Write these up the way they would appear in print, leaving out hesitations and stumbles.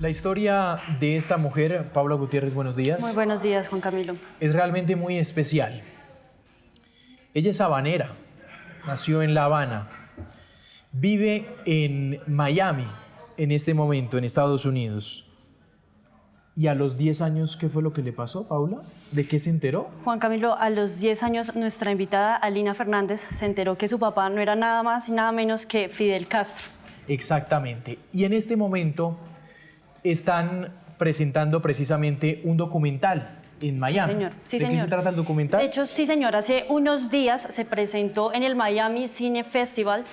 La historia de esta mujer, Paula Gutiérrez, buenos días. Muy buenos días, Juan Camilo. Es realmente muy especial. Ella es habanera, nació en La Habana, vive en Miami en este momento, en Estados Unidos. ¿Y a los 10 años qué fue lo que le pasó, Paula? ¿De qué se enteró? Juan Camilo, a los 10 años nuestra invitada Alina Fernández se enteró que su papá no era nada más y nada menos que Fidel Castro. Exactamente. Y en este momento están presentando precisamente un documental en Miami. Sí, señor. Sí, ¿De señor. qué se trata el documental? De hecho, sí, señor. Hace unos días se presentó en el Miami Cine Festival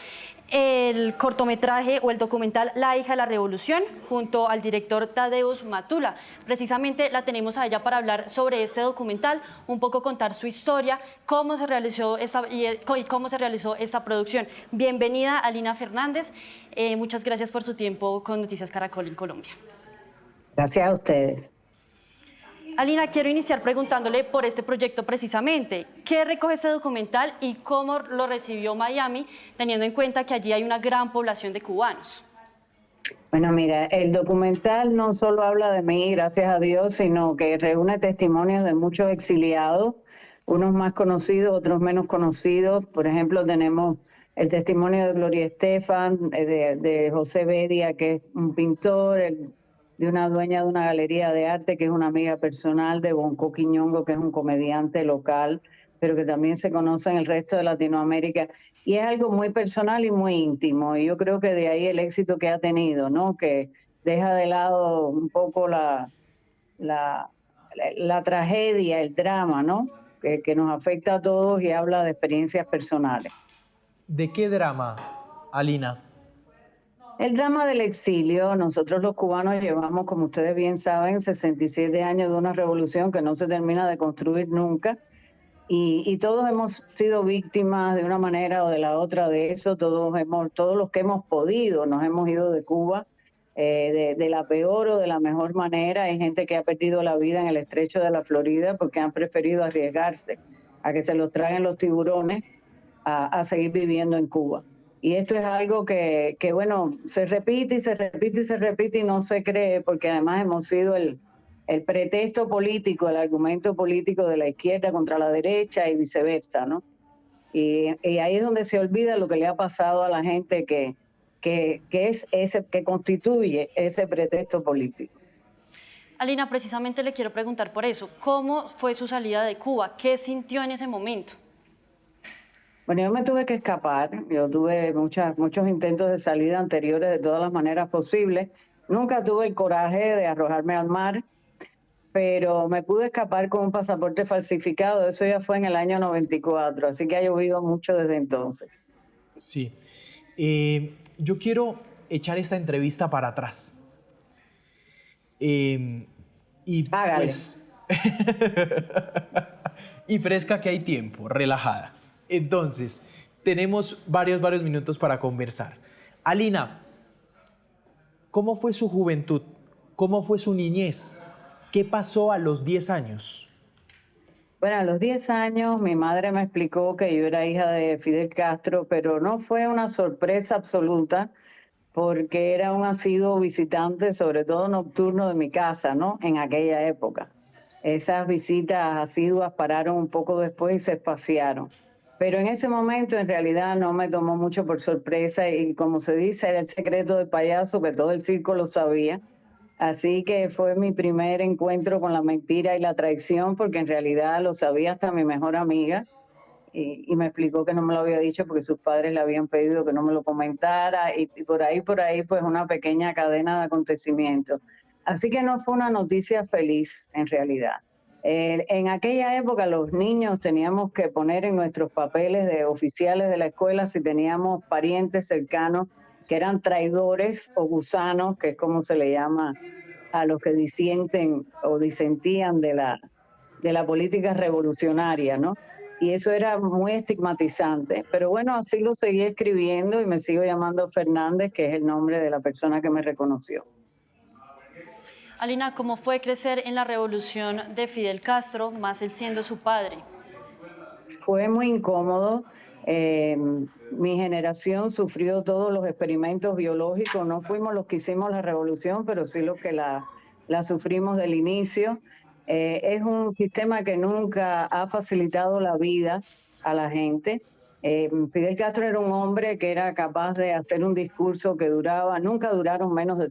el cortometraje o el documental La hija de la revolución junto al director Tadeusz Matula. Precisamente la tenemos a ella para hablar sobre este documental, un poco contar su historia, cómo se realizó esta producción. Bienvenida, Alina Fernández. Muchas gracias por su tiempo con Noticias Caracol en Colombia. Gracias a ustedes. Alina, quiero iniciar preguntándole por este proyecto precisamente. ¿Qué recoge este documental y cómo lo recibió Miami, teniendo en cuenta que allí hay una gran población de cubanos? Bueno, mira, el documental no solo habla de mí, gracias a Dios, sino que reúne testimonios de muchos exiliados, unos más conocidos, otros menos conocidos. Por ejemplo, tenemos el testimonio de Gloria Estefan, de José Bedia, que es un pintor, de una dueña de una galería de arte, que es una amiga personal, de Bonco Quiñongo, que es un comediante local, pero que también se conoce en el resto de Latinoamérica. Y es algo muy personal y muy íntimo. Y yo creo que de ahí el éxito que ha tenido, ¿no? Que deja de lado un poco la tragedia, el drama, ¿no? Que nos afecta a todos y habla de experiencias personales. ¿De qué drama, Alina? El drama del exilio. Nosotros los cubanos llevamos, como ustedes bien saben, 67 años de una revolución que no se termina de construir nunca. Y todos hemos sido víctimas de una manera o de la otra de eso. Todos los que hemos podido nos hemos ido de Cuba de la peor o de la mejor manera. Hay gente que ha perdido la vida en el estrecho de la Florida porque han preferido arriesgarse a que se los traguen los tiburones a seguir viviendo en Cuba. Y esto es algo que, bueno, se repite y se repite y se repite y no se cree, porque además hemos sido el pretexto político, el argumento político de la izquierda contra la derecha y viceversa, ¿no? Y ahí es donde se olvida lo que le ha pasado a la gente que constituye ese pretexto político. Alina, precisamente le quiero preguntar por eso. ¿Cómo fue su salida de Cuba? ¿Qué sintió en ese momento? Bueno, yo me tuve que escapar. Yo tuve muchos intentos de salida anteriores de todas las maneras posibles. Nunca tuve el coraje de arrojarme al mar, pero me pude escapar con un pasaporte falsificado. Eso ya fue en el año 94, así que ha llovido mucho desde entonces. Sí. Yo quiero echar esta entrevista para atrás. Y Hágale. pues... y fresca que hay tiempo, relajada. Entonces, tenemos varios minutos para conversar. Alina, ¿cómo fue su juventud? ¿Cómo fue su niñez? ¿Qué pasó a los 10 años? Bueno, a los 10 años mi madre me explicó que yo era hija de Fidel Castro, pero no fue una sorpresa absoluta porque era un asiduo visitante, sobre todo nocturno, de mi casa, ¿no? En aquella época. Esas visitas asiduas pararon un poco después y se espaciaron. Pero en ese momento en realidad no me tomó mucho por sorpresa y como se dice, era el secreto del payaso que todo el circo lo sabía. Así que fue mi primer encuentro con la mentira y la traición, porque en realidad lo sabía hasta mi mejor amiga y me explicó que no me lo había dicho porque sus padres le habían pedido que no me lo comentara y por ahí, pues una pequeña cadena de acontecimientos. Así que no fue una noticia feliz en realidad. En aquella época los niños teníamos que poner en nuestros papeles de oficiales de la escuela si teníamos parientes cercanos que eran traidores o gusanos, que es como se le llama a los que disienten o disentían de la política revolucionaria, ¿no? Y eso era muy estigmatizante. Pero bueno, así lo seguí escribiendo y me sigo llamando Fernández, que es el nombre de la persona que me reconoció. Alina, ¿cómo fue crecer en la revolución de Fidel Castro, más él siendo su padre? Fue muy incómodo. Mi generación sufrió todos los experimentos biológicos, no fuimos los que hicimos la revolución, pero sí los que la sufrimos del inicio. Es un sistema que nunca ha facilitado la vida a la gente. Fidel Castro era un hombre que era capaz de hacer un discurso que nunca duraron menos de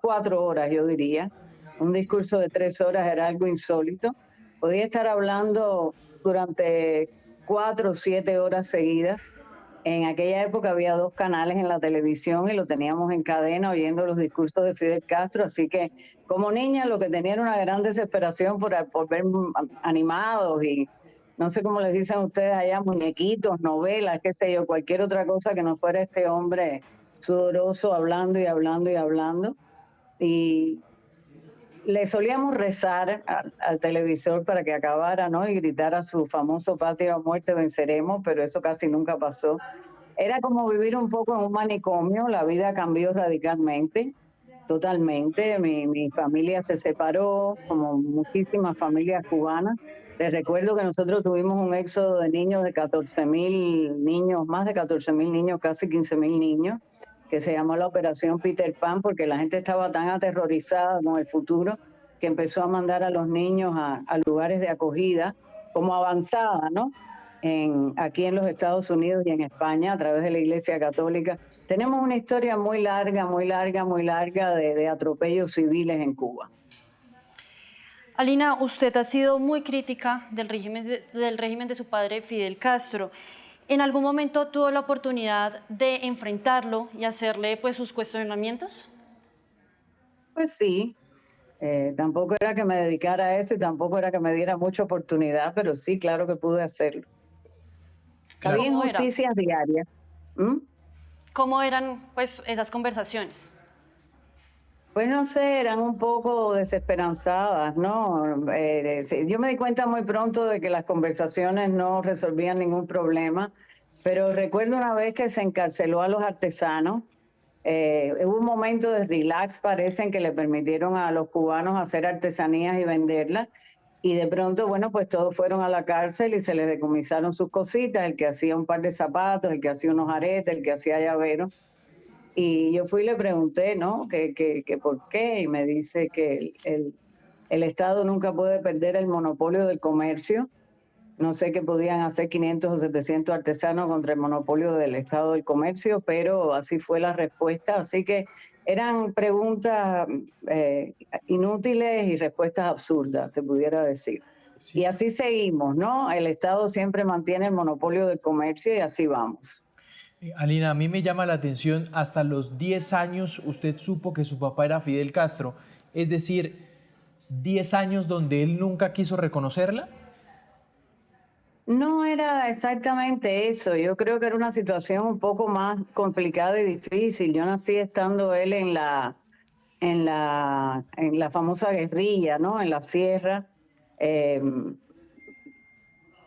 4 horas, yo diría. Un discurso de 3 horas era algo insólito. Podía estar hablando durante 4 o 7 horas seguidas. En aquella época había 2 canales en la televisión y lo teníamos en cadena oyendo los discursos de Fidel Castro, así que como niña lo que tenía era una gran desesperación por ver animados y no sé cómo les dicen ustedes allá, muñequitos, novelas, qué sé yo, cualquier otra cosa que no fuera este hombre sudoroso hablando y hablando y hablando. Y le solíamos rezar al televisor para que acabara, ¿no? Y gritara su famoso patria o muerte venceremos, pero eso casi nunca pasó. Era como vivir un poco en un manicomio, la vida cambió radicalmente, totalmente. Mi familia se separó, como muchísimas familias cubanas. Les recuerdo que nosotros tuvimos un éxodo de niños de 14.000 niños, más de 14.000 niños, casi 15.000 niños, que se llamó la Operación Peter Pan, porque la gente estaba tan aterrorizada con el futuro que empezó a mandar a los niños a lugares de acogida como avanzada, ¿no? Aquí en los Estados Unidos y en España a través de la Iglesia Católica. Tenemos una historia muy larga, muy larga, muy larga de atropellos civiles en Cuba. Alina, usted ha sido muy crítica del régimen de su padre Fidel Castro. ¿En algún momento tuvo la oportunidad de enfrentarlo y hacerle pues sus cuestionamientos? Pues sí, tampoco era que me dedicara a eso y tampoco era que me diera mucha oportunidad, pero sí, claro que pude hacerlo. Claro. Había ¿Cómo era? injusticias diarias. ¿Mm? ¿Cómo eran pues esas conversaciones? Pues no sé, eran un poco desesperanzadas, ¿no? Sí, yo me di cuenta muy pronto de que las conversaciones no resolvían ningún problema, pero recuerdo una vez que se encarceló a los artesanos. Hubo un momento de relax, parecen, que le permitieron a los cubanos hacer artesanías y venderlas, y de pronto, bueno, pues todos fueron a la cárcel y se les decomisaron sus cositas, el que hacía un par de zapatos, el que hacía unos aretes, el que hacía llaveros. Y yo fui y le pregunté, ¿no? Que por qué, y me dice que el Estado nunca puede perder el monopolio del comercio. No sé qué podían hacer 500 o 700 artesanos contra el monopolio del Estado del comercio, pero así fue la respuesta. Así que eran preguntas inútiles y respuestas absurdas, te pudiera decir. Sí. Y así seguimos, ¿no? El Estado siempre mantiene el monopolio del comercio y así vamos. Alina, a mí me llama la atención, hasta los 10 años usted supo que su papá era Fidel Castro, es decir, 10 años donde él nunca quiso reconocerla. No era exactamente eso, yo creo que era una situación un poco más complicada y difícil. Yo nací estando él en la famosa guerrilla, ¿no? En la sierra, eh,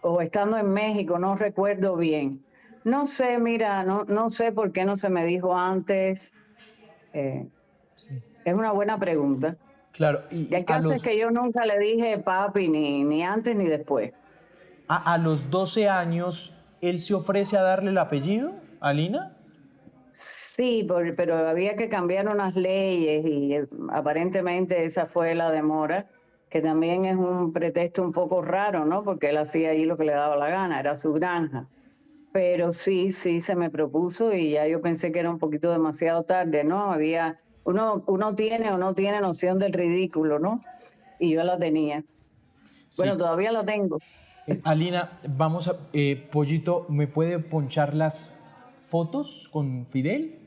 o estando en México, no recuerdo bien. No sé, mira, no sé por qué no se me dijo antes. eh, Sí. es una buena pregunta. Claro, Y el caso es que yo nunca le dije papi ni antes ni después. a los 12 años, ¿él se ofrece a darle el apellido, Alina? Sí, pero había que cambiar unas leyes y aparentemente esa fue la demora, que también es un pretexto un poco raro, ¿no? Porque él hacía allí lo que le daba la gana, era su granja. Pero sí, se me propuso y ya yo pensé que era un poquito demasiado tarde, ¿no? Uno tiene o no tiene noción del ridículo, ¿no? Y yo la tenía. Sí. Bueno, todavía la tengo. Alina, vamos a... Pollito, ¿me puede ponchar las fotos con Fidel?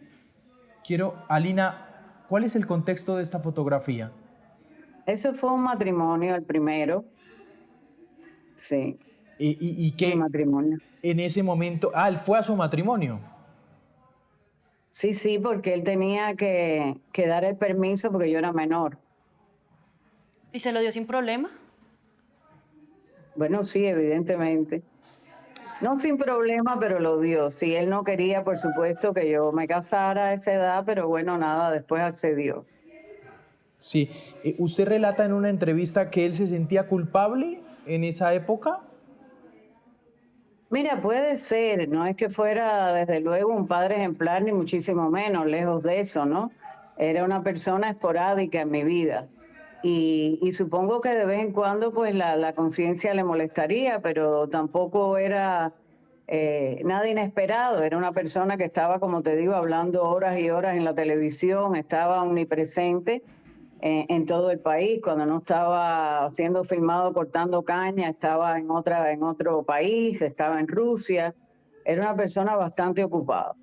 Alina, ¿cuál es el contexto de esta fotografía? Eso fue un matrimonio, el primero. Sí, ¿Y mi qué matrimonio. en ese momento... Ah, él fue a su matrimonio. Sí, porque él tenía que dar el permiso porque yo era menor. ¿Y se lo dio sin problema? Bueno, sí, evidentemente. No sin problema, pero lo dio. Sí, él no quería, por supuesto, que yo me casara a esa edad, pero bueno, nada, después accedió. Sí. ¿Usted relata en una entrevista que él se sentía culpable en esa época? Mira, puede ser, no es que fuera desde luego un padre ejemplar, ni muchísimo menos, lejos de eso, ¿no? Era una persona esporádica en mi vida. Y supongo que de vez en cuando pues la conciencia le molestaría, pero tampoco era nada inesperado. Era una persona que estaba, como te digo, hablando horas y horas en la televisión, estaba omnipresente en todo el país. Cuando no estaba siendo filmado cortando caña, estaba en otro país, estaba en Rusia. Era una persona bastante ocupada.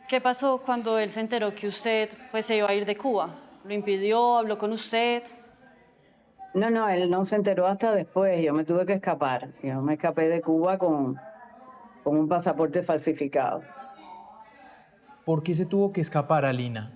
¿Qué pasó cuando él se enteró que usted pues, se iba a ir de Cuba? ¿Lo impidió? ¿Habló con usted? No, no, él no se enteró hasta después. Yo me tuve que escapar. Yo me escapé de Cuba con un pasaporte falsificado. ¿Por qué se tuvo que escapar, Alina?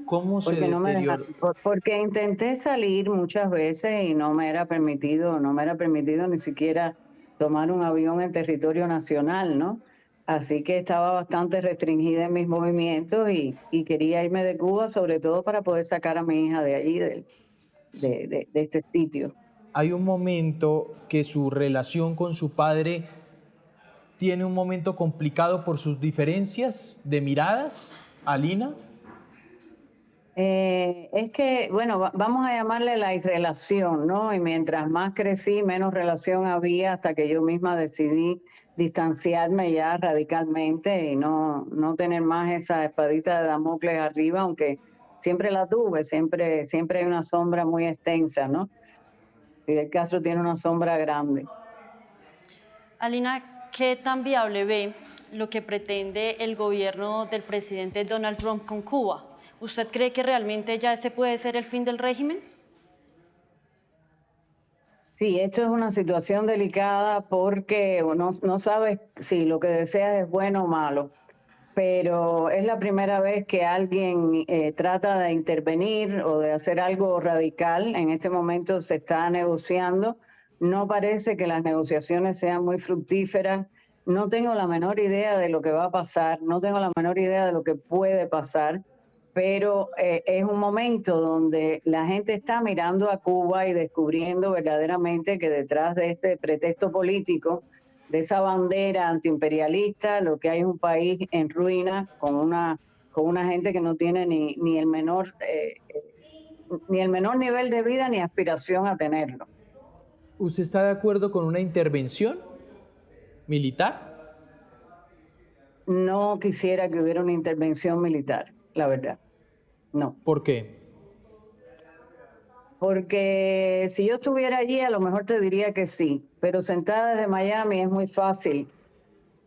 ¿Cómo se Porque no me dejaron, deterioró? porque intenté salir muchas veces y no me era permitido ni siquiera tomar un avión en territorio nacional, ¿no? Así que estaba bastante restringida en mis movimientos y quería irme de Cuba, sobre todo para poder sacar a mi hija de allí, de este sitio. Hay un momento que su relación con su padre tiene un momento complicado por sus diferencias de miradas, Alina. Es que, bueno, vamos a llamarle la irrelación, ¿no? Y mientras más crecí, menos relación había hasta que yo misma decidí distanciarme ya radicalmente y no tener más esa espadita de Damocles arriba, aunque siempre la tuve, siempre hay una sombra muy extensa, ¿no? Fidel Castro tiene una sombra grande. Alina, ¿qué tan viable ve lo que pretende el gobierno del presidente Donald Trump con Cuba? ¿Usted cree que realmente ya ese puede ser el fin del régimen? Sí, esto es una situación delicada porque no sabes si lo que deseas es bueno o malo, pero es la primera vez que alguien trata de intervenir o de hacer algo radical. En este momento se está negociando. No parece que las negociaciones sean muy fructíferas. No tengo la menor idea de lo que va a pasar, no tengo la menor idea de lo que puede pasar, pero es un momento donde la gente está mirando a Cuba y descubriendo verdaderamente que detrás de ese pretexto político, de esa bandera antiimperialista, lo que hay es un país en ruinas con una gente que no tiene ni el menor nivel de vida ni aspiración a tenerlo. ¿Usted está de acuerdo con una intervención militar? No quisiera que hubiera una intervención militar, la verdad. No. ¿Por qué? Porque si yo estuviera allí, a lo mejor te diría que sí, pero sentada desde Miami es muy fácil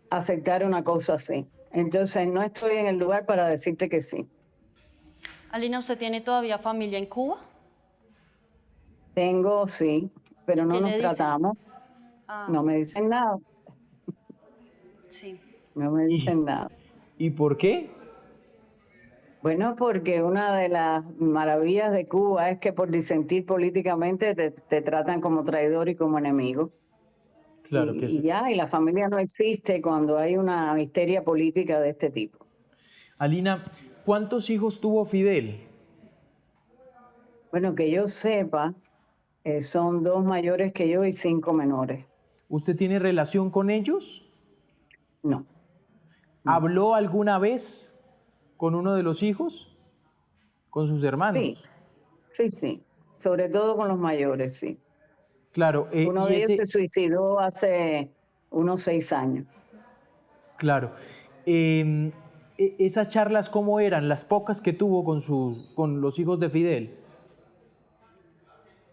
aceptar una cosa así. Entonces, no estoy en el lugar para decirte que sí. Alina, ¿usted tiene todavía familia en Cuba? Tengo, sí, pero no ¿Qué nos le dicen? tratamos, Ah, no me dicen nada, sí. no me ¿Y, dicen nada. ¿Y por qué? Bueno, porque una de las maravillas de Cuba es que por disentir políticamente te tratan como traidor y como enemigo. Claro que sí. Y la familia no existe cuando hay una histeria política de este tipo. Alina, ¿cuántos hijos tuvo Fidel? Bueno, que yo sepa, son 2 mayores que yo y 5 menores. ¿Usted tiene relación con ellos? No, no. ¿Habló alguna vez con uno de los hijos? ¿Con sus Sí, hermanos? sí, sí. Sobre todo con los mayores, sí. Claro, Uno y de ellos se ese, suicidó hace unos 6 años. claro. ¿Esas charlas cómo eran? Las pocas que tuvo con los hijos de Fidel.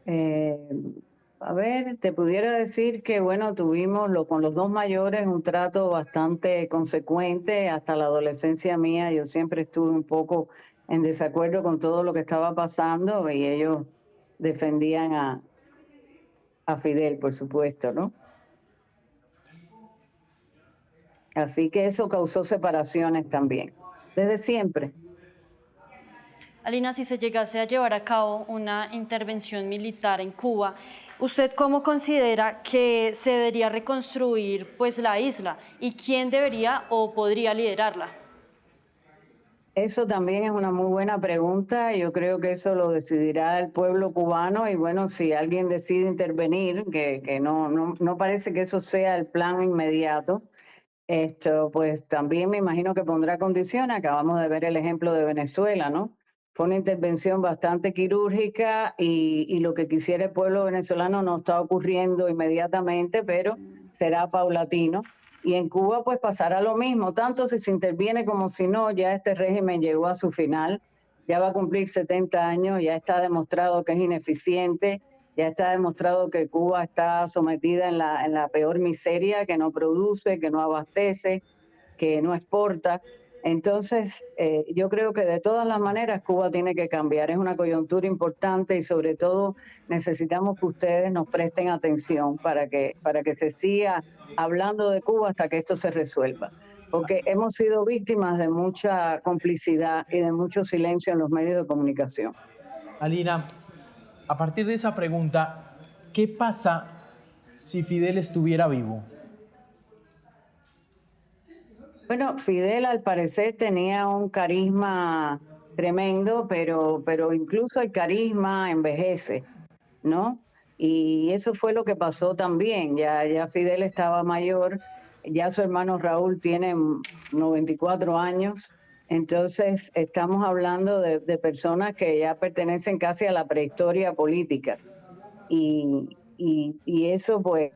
Eh, a ver, te pudiera decir que, bueno, tuvimos con los 2 mayores un trato bastante consecuente hasta la adolescencia mía. Yo siempre estuve un poco en desacuerdo con todo lo que estaba pasando y ellos defendían a Fidel, por supuesto, ¿no? Así que eso causó separaciones también, desde siempre. Alina, si se llegase a llevar a cabo una intervención militar en Cuba, ¿usted cómo considera que se debería reconstruir pues, la isla y quién debería o podría liderarla? Eso también es una muy buena pregunta. Yo creo que eso lo decidirá el pueblo cubano y bueno, si alguien decide intervenir, que no parece que eso sea el plan inmediato, esto pues también me imagino que pondrá condiciones. Acabamos de ver el ejemplo de Venezuela, ¿no? Fue una intervención bastante quirúrgica y lo que quisiera el pueblo venezolano no está ocurriendo inmediatamente, pero será paulatino. Y en Cuba pues pasará lo mismo, tanto si se interviene como si no, ya este régimen llegó a su final, ya va a cumplir 70 años, ya está demostrado que es ineficiente, ya está demostrado que Cuba está sometida en la peor miseria, que no produce, que no abastece, que no exporta. Entonces, yo creo que de todas las maneras Cuba tiene que cambiar. Es una coyuntura importante y sobre todo necesitamos que ustedes nos presten atención para que se siga hablando de Cuba hasta que esto se resuelva. Porque hemos sido víctimas de mucha complicidad y de mucho silencio en los medios de comunicación. Alina, a partir de esa pregunta, ¿qué pasa si Fidel estuviera vivo? Bueno, Fidel al parecer tenía un carisma tremendo, pero incluso el carisma envejece, ¿no? Y eso fue lo que pasó también. Ya Fidel estaba mayor, ya su hermano Raúl tiene 94 años, entonces estamos hablando de personas que ya pertenecen casi a la prehistoria política. Y eso pues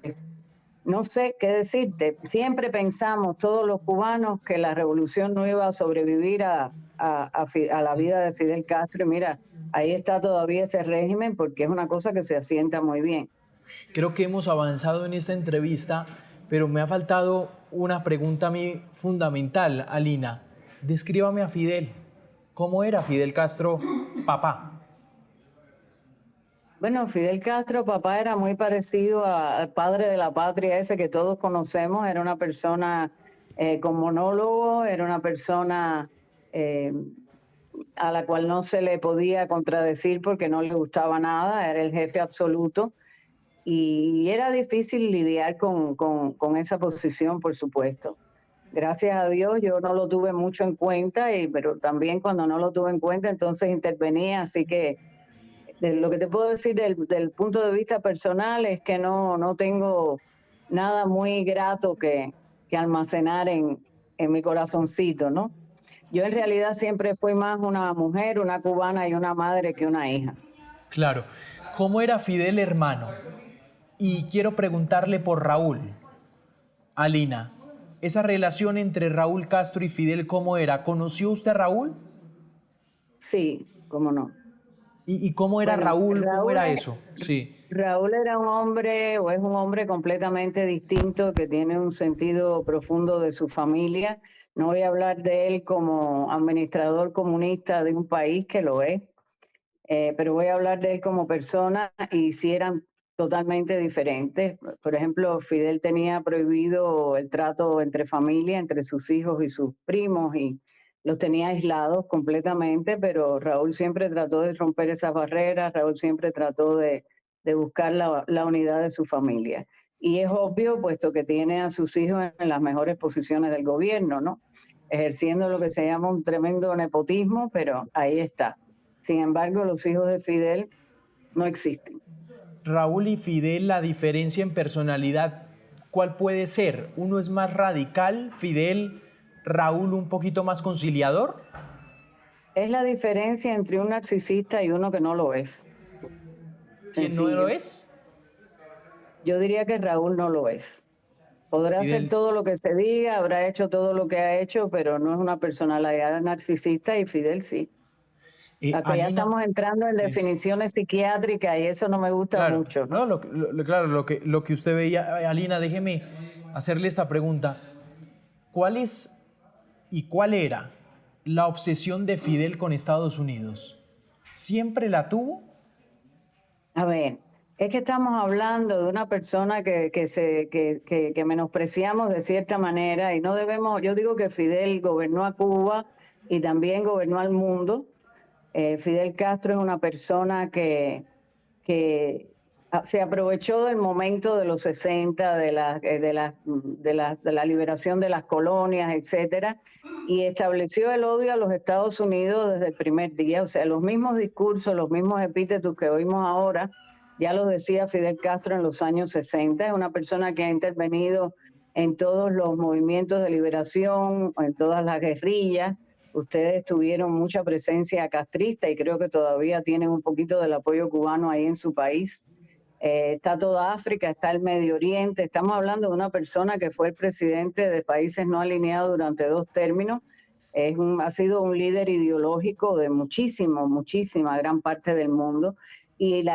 no sé qué decirte. Siempre pensamos, todos los cubanos, que la revolución no iba a sobrevivir a la vida de Fidel Castro. Y mira, ahí está todavía ese régimen porque es una cosa que se asienta muy bien. Creo que hemos avanzado en esta entrevista, pero me ha faltado una pregunta a mí fundamental, Alina. Descríbame a Fidel. ¿Cómo era Fidel Castro, papá? Bueno, Fidel Castro, papá, era muy parecido al padre de la patria ese que todos conocemos. Era una persona con monólogo, era una persona eh, a la cual no se le podía contradecir porque no le gustaba nada, era el jefe absoluto y era difícil lidiar con esa posición, por supuesto. Gracias a Dios yo no lo tuve mucho en cuenta, pero también cuando no lo tuve en cuenta entonces intervenía, así que de lo que te puedo decir del punto de vista personal es que no tengo nada muy grato que almacenar en mi corazoncito, ¿no? Yo en realidad siempre fui más una mujer, una cubana y una madre que una hija. Claro. ¿Cómo era Fidel hermano? Y quiero preguntarle por Raúl. Alina, esa relación entre Raúl Castro y Fidel, ¿cómo era? ¿Conoció usted a Raúl? Sí, cómo no. ¿Y cómo era Bueno, Raúl? ¿Cómo era eso? Sí. Raúl era un hombre o es un hombre completamente distinto que tiene un sentido profundo de su familia. No voy a hablar de él como administrador comunista de un país que lo es, pero voy a hablar de él como persona y si eran totalmente diferentes. Por ejemplo, Fidel tenía prohibido el trato entre familia, entre sus hijos y sus primos y los tenía aislados completamente, pero Raúl siempre trató de romper esas barreras, Raúl siempre trató de buscar la unidad de su familia. Y es obvio, puesto que tiene a sus hijos en las mejores posiciones del gobierno, ¿no? Ejerciendo lo que se llama un tremendo nepotismo, pero ahí está. Sin embargo, los hijos de Fidel no existen. Raúl y Fidel, la diferencia en personalidad, ¿cuál puede ser? ¿Uno es más radical, Fidel, Raúl un poquito más conciliador? Es la diferencia entre un narcisista y uno que no lo es. ¿Quién no lo es? Yo diría que Raúl no lo es. Podrá hacer Fidel. todo lo que se diga, habrá hecho todo lo que ha hecho, pero no es una personalidad narcisista y Fidel sí. Acá ya Alina, estamos entrando en sí, definiciones psiquiátricas y eso no me gusta claro, mucho, ¿no? no, claro, lo que usted veía, Alina, déjeme hacerle esta pregunta. ¿Cuál es y cuál era la obsesión de Fidel con Estados Unidos? ¿Siempre la tuvo? A ver, es que estamos hablando de una persona que menospreciamos de cierta manera y no debemos, yo digo que Fidel gobernó a Cuba y también gobernó al mundo. Fidel Castro es una persona que se aprovechó del momento de los 60, de la liberación de las colonias, etcétera, y estableció el odio a los Estados Unidos desde el primer día. O sea, los mismos discursos, los mismos epítetos que oímos ahora, ya los decía Fidel Castro en los años 60. Es una persona que ha intervenido en todos los movimientos de liberación, en todas las guerrillas. Ustedes tuvieron mucha presencia castrista y creo que todavía tienen un poquito del apoyo cubano ahí en su país. Está toda África, está el Medio Oriente. Estamos hablando de una persona que fue el presidente de países no alineados durante 2 términos. Ha sido un líder ideológico de muchísima gran parte del mundo. Y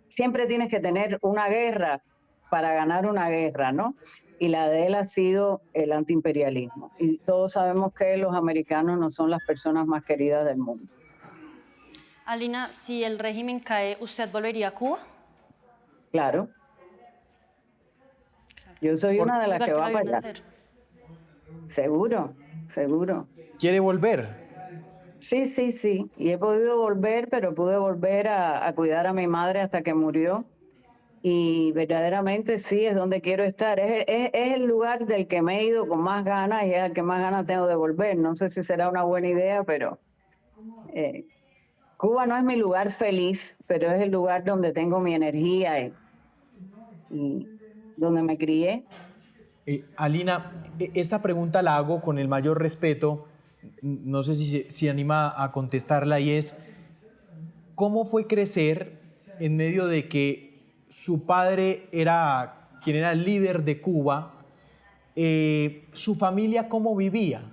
siempre tienes que tener una guerra para ganar una guerra, ¿no? Y la de él ha sido el antiimperialismo. Y todos sabemos que los americanos no son las personas más queridas del mundo. Alina, si el régimen cae, ¿usted volvería a Cuba? Claro. Yo soy una de las que va para allá. Seguro. ¿Quiere volver? Sí. Y he podido volver, pero pude volver a cuidar a mi madre hasta que murió. Y verdaderamente sí, es donde quiero estar. Es el lugar del que me he ido con más ganas y es al que más ganas tengo de volver. No sé si será una buena idea, pero Cuba no es mi lugar feliz, pero es el lugar donde tengo mi energía y donde me crié. Alina, esta pregunta la hago con el mayor respeto. No sé si anima a contestarla, y es: ¿cómo fue crecer en medio de que su padre era quien era el líder de Cuba? ¿Su familia cómo vivía?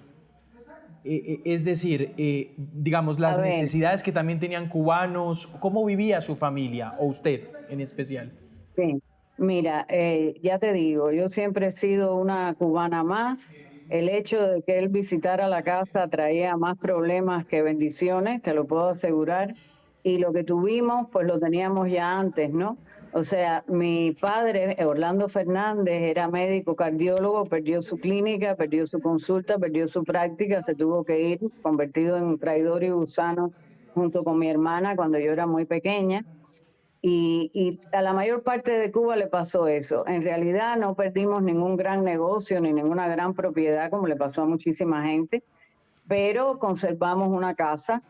Es decir, digamos, las necesidades que también tenían cubanos, ¿cómo vivía su familia, o usted en especial? Sí, mira, ya te digo, yo siempre he sido una cubana más. El hecho de que él visitara la casa traía más problemas que bendiciones, te lo puedo asegurar. Y lo que tuvimos, pues lo teníamos ya antes, ¿no? O sea, mi padre, Orlando Fernández, era médico cardiólogo, perdió su clínica, perdió su consulta, perdió su práctica, se tuvo que ir, convertido en traidor y gusano, junto con mi hermana cuando yo era muy pequeña. Y a la mayor parte de Cuba le pasó eso. En realidad no perdimos ningún gran negocio ni ninguna gran propiedad como le pasó a muchísima gente, pero conservamos una casa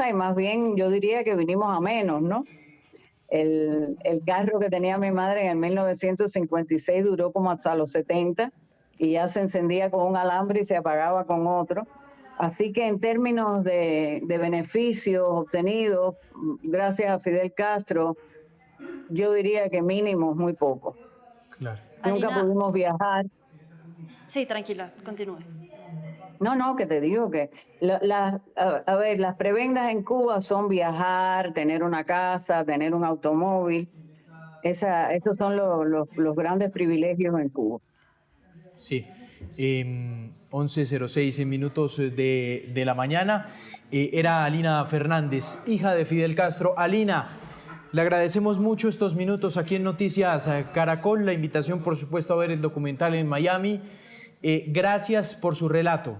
y más bien yo diría que vinimos a menos, ¿no? El carro que tenía mi madre en el 1956 duró como hasta los 70 y ya se encendía con un alambre y se apagaba con otro. Así que en términos de beneficios obtenidos, gracias a Fidel Castro, yo diría que mínimos, muy poco. Claro. Nunca Alina, pudimos viajar. Sí, tranquila, continúe. No, que te digo que a ver, las prebendas en Cuba son viajar, tener una casa, tener un automóvil. Esos son los grandes privilegios en Cuba. Sí, 11:06 minutos de la mañana. Era Alina Fernández, hija de Fidel Castro. Alina, le agradecemos mucho estos minutos aquí en Noticias Caracol, la invitación por supuesto a ver el documental en Miami. Gracias por su relato.